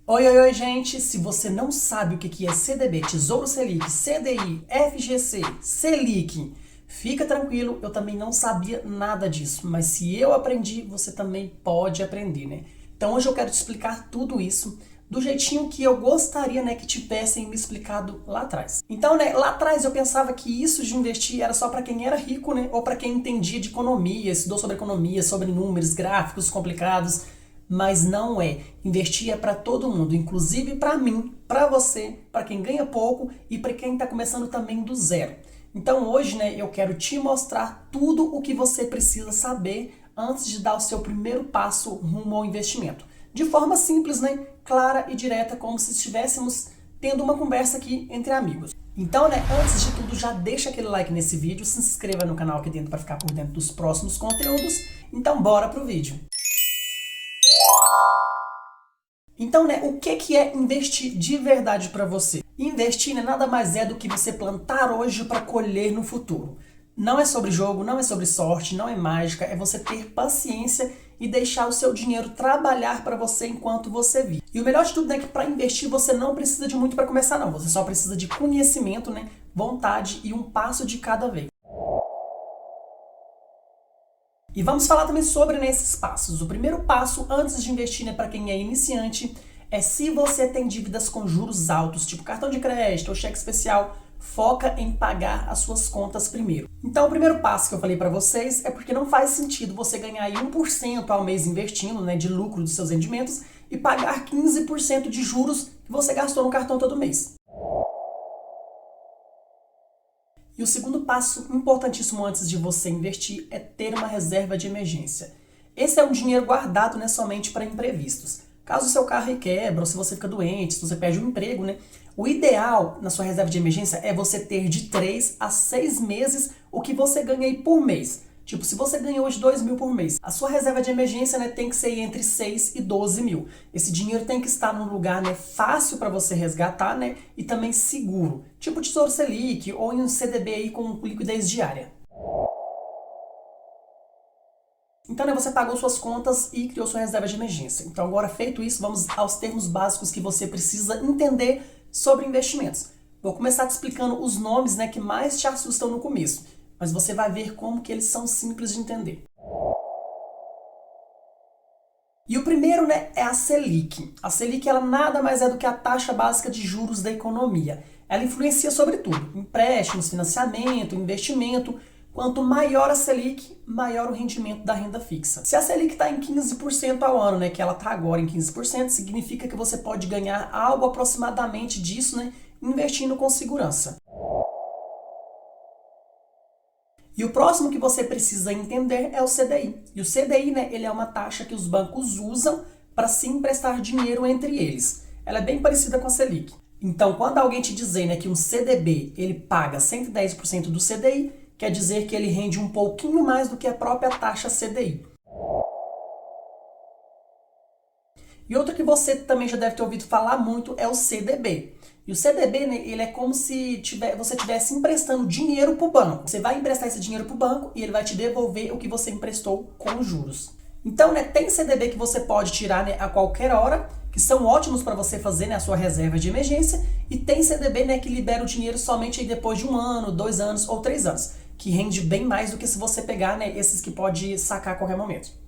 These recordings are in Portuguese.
Oi, oi, oi, gente! Se você não sabe o que é CDB, Tesouro Selic, CDI, FGC, Selic, fica tranquilo, eu também não sabia nada disso, mas se eu aprendi, você também pode aprender, né? Então hoje eu quero te explicar tudo isso do jeitinho que eu gostaria, né, que tivessem me explicado lá atrás. Então, né, lá atrás eu pensava que isso de investir era só para quem era rico, né, ou para quem entendia de economia, sobre números, gráficos complicados. Mas não é. Investir é para todo mundo, inclusive para mim, para você, para quem ganha pouco e para quem está começando também do zero. Então hoje, né, eu quero te mostrar tudo o que você precisa saber antes de dar o seu primeiro passo rumo ao investimento. De forma simples, né, clara e direta, como se estivéssemos tendo uma conversa aqui entre amigos. Então, né, antes de tudo, já deixa aquele like nesse vídeo, se inscreva no canal aqui dentro para ficar por dentro dos próximos conteúdos. Então, bora pro vídeo. Então, né, o que é investir de verdade para você? Investir, né, nada mais é do que você plantar hoje para colher no futuro. Não é sobre jogo, não é sobre sorte, não é mágica, é você ter paciência e deixar o seu dinheiro trabalhar para você enquanto você vive. E o melhor de tudo é que para investir você não precisa de muito para começar não, você só precisa de conhecimento, né, vontade e um passo de cada vez. E vamos falar também sobre esses passos. O primeiro passo, antes de investir, né, para quem é iniciante, é se você tem dívidas com juros altos, tipo cartão de crédito ou cheque especial, foca em pagar as suas contas primeiro. Então, o primeiro passo que eu falei para vocês é porque não faz sentido você ganhar aí 1% ao mês investindo, né, de lucro dos seus rendimentos e pagar 15% de juros que você gastou no cartão todo mês. E o segundo passo importantíssimo antes de você investir é ter uma reserva de emergência. Esse é um dinheiro guardado, né, somente para imprevistos. Caso o seu carro quebra, ou se você fica doente, se você perde um emprego, né, o ideal na sua reserva de emergência é você ter de 3 a 6 meses o que você ganha aí por mês. Tipo, se você ganha hoje 2 mil por mês, a sua reserva de emergência, né, tem que ser entre 6 e 12 mil. Esse dinheiro tem que estar num lugar, né, fácil para você resgatar, né, e também seguro. Tipo Tesouro Selic ou em um CDB aí com liquidez diária. Então, né, você pagou suas contas e criou sua reserva de emergência. Então, agora feito isso, vamos aos termos básicos que você precisa entender sobre investimentos. Vou começar te explicando os nomes, né, que mais te assustam no começo. Mas você vai ver como que eles são simples de entender. E o primeiro, né, é a Selic. A Selic ela nada mais é do que a taxa básica de juros da economia. Ela influencia sobre tudo, empréstimos, financiamento, investimento. Quanto maior a Selic, maior o rendimento da renda fixa. Se a Selic está em 15% ao ano, né, que ela está agora em 15%, significa que você pode ganhar algo aproximadamente disso, né, investindo com segurança. E o próximo que você precisa entender é o CDI. E o CDI, né, ele é uma taxa que os bancos usam para se emprestar dinheiro entre eles. Ela é bem parecida com a Selic. Então, quando alguém te dizer, né, que um CDB ele paga 110% do CDI, quer dizer que ele rende um pouquinho mais do que a própria taxa CDI. E outro que você também já deve ter ouvido falar muito é o CDB. E o CDB, né, ele é como se você estivesse emprestando dinheiro para o banco. Você vai emprestar esse dinheiro para o banco e ele vai te devolver o que você emprestou com juros. Então, né, tem CDB que você pode tirar, né, a qualquer hora, que são ótimos para você fazer, né, a sua reserva de emergência. E tem CDB, né, que libera o dinheiro somente aí depois de 1 ano, 2 anos ou 3 anos. Que rende bem mais do que se você pegar, né, esses que pode sacar a qualquer momento.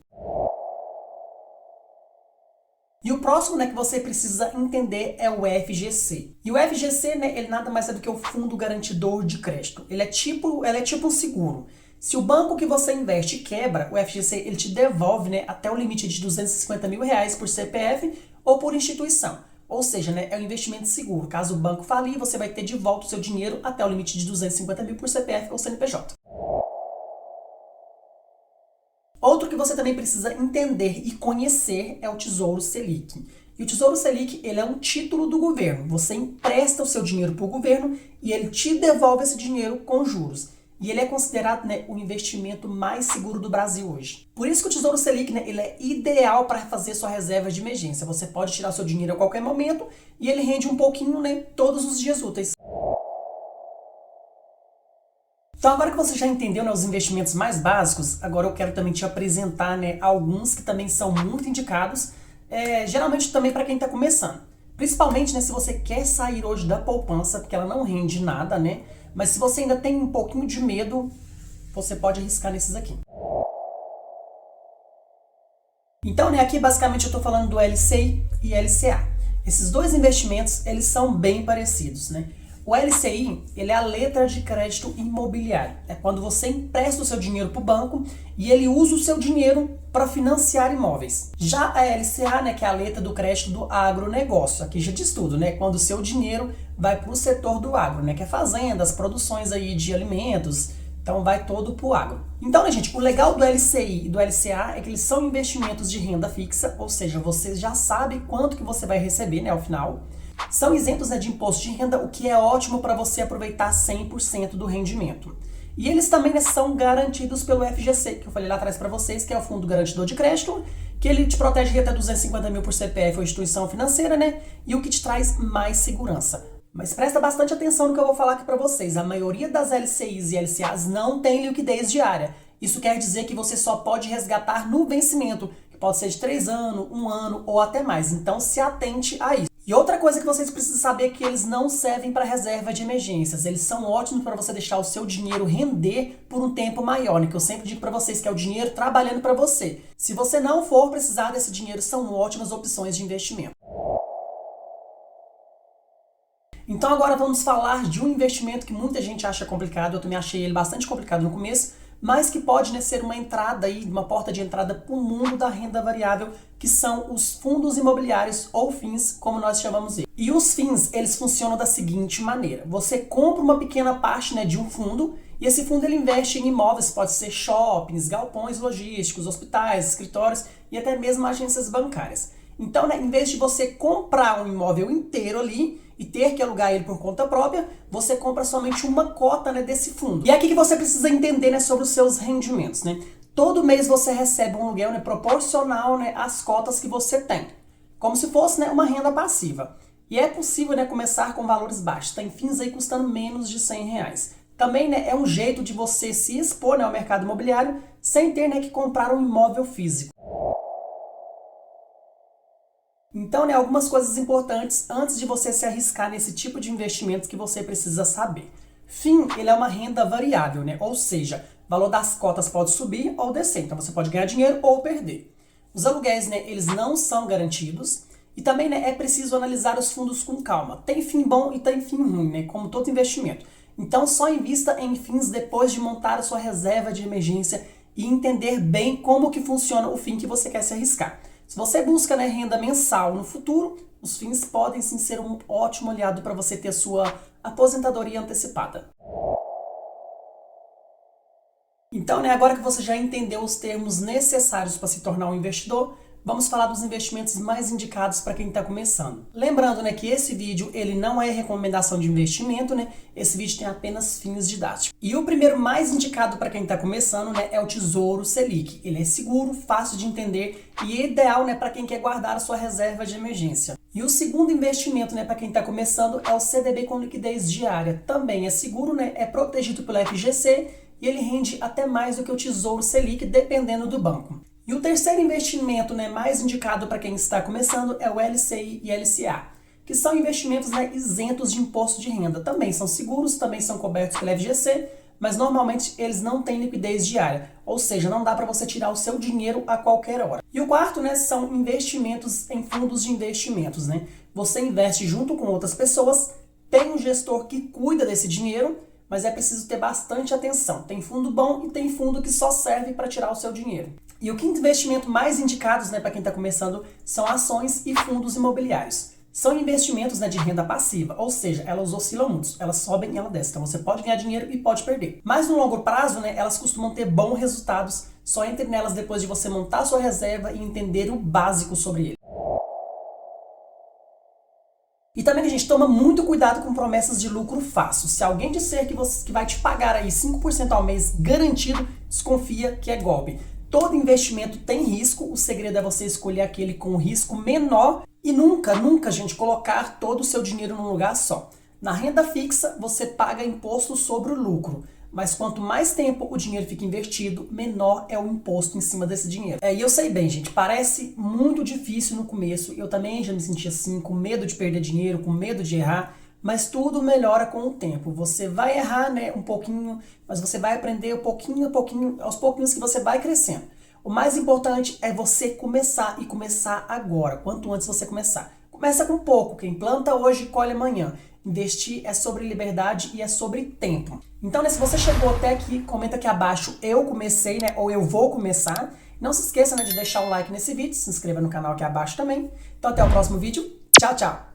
E o próximo, né, que você precisa entender é o FGC. E o FGC, né, ele nada mais é do que o Fundo Garantidor de Crédito. Ele é tipo um seguro. Se o banco que você investe quebra, o FGC ele te devolve, né, até o limite de R$250 mil por CPF ou por instituição. Ou seja, né, é um investimento seguro. Caso o banco falir, você vai ter de volta o seu dinheiro até o limite de 250 mil por CPF ou CNPJ. Outro que você também precisa entender e conhecer é o Tesouro Selic. E o Tesouro Selic ele é um título do governo. Você empresta o seu dinheiro para o governo e ele te devolve esse dinheiro com juros. E ele é considerado, né, o investimento mais seguro do Brasil hoje. Por isso que o Tesouro Selic, né, ele é ideal para fazer sua reserva de emergência. Você pode tirar seu dinheiro a qualquer momento e ele rende um pouquinho, né, todos os dias úteis. Então agora que você já entendeu, né, os investimentos mais básicos, agora eu quero também te apresentar, né, alguns que também são muito indicados, geralmente também para quem está começando. Principalmente, né, se você quer sair hoje da poupança, porque ela não rende nada, né? Mas se você ainda tem um pouquinho de medo, você pode arriscar nesses aqui. Então, né, aqui basicamente eu estou falando do LCI e LCA. Esses dois investimentos, eles são bem parecidos, né? O LCI, ele é a letra de crédito imobiliário. É quando você empresta o seu dinheiro para o banco e ele usa o seu dinheiro para financiar imóveis. Já a LCA, né, que é a letra do crédito do agronegócio. Aqui já diz tudo, né? Quando o seu dinheiro vai para o setor do agro, né? Que é fazendas, produções aí de alimentos. Então vai todo para o agro. Então, né, gente, o legal do LCI e do LCA é que eles são investimentos de renda fixa, ou seja, você já sabe quanto que você vai receber, né, ao final. São isentos, né, de imposto de renda, o que é ótimo para você aproveitar 100% do rendimento. E eles também, né, são garantidos pelo FGC, que eu falei lá atrás para vocês, que é o Fundo Garantidor de Crédito, que ele te protege até 250 mil por CPF ou instituição financeira, né, e o que te traz mais segurança. Mas presta bastante atenção no que eu vou falar aqui para vocês. A maioria das LCIs e LCAs não tem liquidez diária. Isso quer dizer que você só pode resgatar no vencimento, que pode ser de 3 anos, 1 ano ou até mais. Então se atente a isso. E outra coisa que vocês precisam saber é que eles não servem para reserva de emergências. Eles são ótimos para você deixar o seu dinheiro render por um tempo maior, né? Que eu sempre digo para vocês que é o dinheiro trabalhando para você. Se você não for precisar desse dinheiro, são ótimas opções de investimento. Então agora vamos falar de um investimento que muita gente acha complicado. Eu também achei ele bastante complicado no começo, mas que pode, né, ser uma entrada aí, uma porta de entrada para o mundo da renda variável, que são os fundos imobiliários ou FIIs, como nós chamamos eles. E os FIIs, eles funcionam da seguinte maneira: você compra uma pequena parte, né, de um fundo, e esse fundo ele investe em imóveis, pode ser shoppings, galpões logísticos, hospitais, escritórios e até mesmo agências bancárias. Então, né, em vez de você comprar um imóvel inteiro ali e ter que alugar ele por conta própria, você compra somente uma cota, né, desse fundo. E é aqui que você precisa entender, né, sobre os seus rendimentos, né? Todo mês você recebe um aluguel, né, proporcional, né, às cotas que você tem, como se fosse, né, uma renda passiva. E é possível, né, começar com valores baixos. Tem FIIs aí custando menos de R$100. Também, né, é um jeito de você se expor, né, ao mercado imobiliário sem ter, né, que comprar um imóvel físico. Então, né, algumas coisas importantes antes de você se arriscar nesse tipo de investimentos que você precisa saber. FII, ele é uma renda variável, né? Ou seja, o valor das cotas pode subir ou descer. Então, você pode ganhar dinheiro ou perder. Os aluguéis, né, eles não são garantidos. E também, né, é preciso analisar os fundos com calma. Tem FII bom e tem FII ruim, né? Como todo investimento. Então, só invista em FIIs depois de montar a sua reserva de emergência e entender bem como que funciona o FII que você quer se arriscar. Se você busca, né, renda mensal no futuro, os FIIs podem sim ser um ótimo aliado para você ter sua aposentadoria antecipada. Então, né, agora que você já entendeu os termos necessários para se tornar um investidor, vamos falar dos investimentos mais indicados para quem está começando. Lembrando, né, que esse vídeo ele não é recomendação de investimento, né? Esse vídeo tem apenas fins didáticos. E o primeiro mais indicado para quem está começando, né, é o Tesouro Selic. Ele é seguro, fácil de entender e é ideal, né, para quem quer guardar a sua reserva de emergência. E o segundo investimento, né, para quem está começando é o CDB com liquidez diária. Também é seguro, né, é protegido pelo FGC e ele rende até mais do que o Tesouro Selic, dependendo do banco. E o terceiro investimento, né, mais indicado para quem está começando é o LCI e LCA, que são investimentos, né, isentos de imposto de renda. Também são seguros, também são cobertos pelo FGC, mas normalmente eles não têm liquidez diária, ou seja, não dá para você tirar o seu dinheiro a qualquer hora. E o quarto, né, são investimentos em fundos de investimentos, né? Você investe junto com outras pessoas, tem um gestor que cuida desse dinheiro, mas é preciso ter bastante atenção. Tem fundo bom e tem fundo que só serve para tirar o seu dinheiro. E o quinto investimento mais indicados, né, para quem está começando são ações e fundos imobiliários. São investimentos, né, de renda passiva, ou seja, elas oscilam muito, elas sobem e elas descem. Então você pode ganhar dinheiro e pode perder. Mas no longo prazo, né, elas costumam ter bons resultados. Só entre nelas depois de você montar a sua reserva e entender o básico sobre ele. E também a gente toma muito cuidado com promessas de lucro fácil. Se alguém disser que vai te pagar aí 5% ao mês garantido, desconfia que é golpe. Todo investimento tem risco, o segredo é você escolher aquele com risco menor e nunca, gente, colocar todo o seu dinheiro num lugar só. Na renda fixa, você paga imposto sobre o lucro, Mas quanto mais tempo o dinheiro fica investido, menor é o imposto em cima desse dinheiro. E eu sei bem, gente, parece muito difícil no começo. Eu também já me senti assim, com medo de perder dinheiro, com medo de errar. Mas tudo melhora com o tempo. Você vai errar, né, um pouquinho, mas você vai aprender um pouquinho a pouquinho, aos pouquinhos que você vai crescendo. O mais importante é você começar e começar agora, quanto antes você começar. Começa com pouco, quem planta hoje colhe amanhã. Investir é sobre liberdade e é sobre tempo. Então, né, se você chegou até aqui, comenta aqui abaixo, eu comecei, né, ou eu vou começar. Não se esqueça, né, de deixar um like nesse vídeo, se inscreva no canal aqui abaixo também. Então, até o próximo vídeo. Tchau, tchau!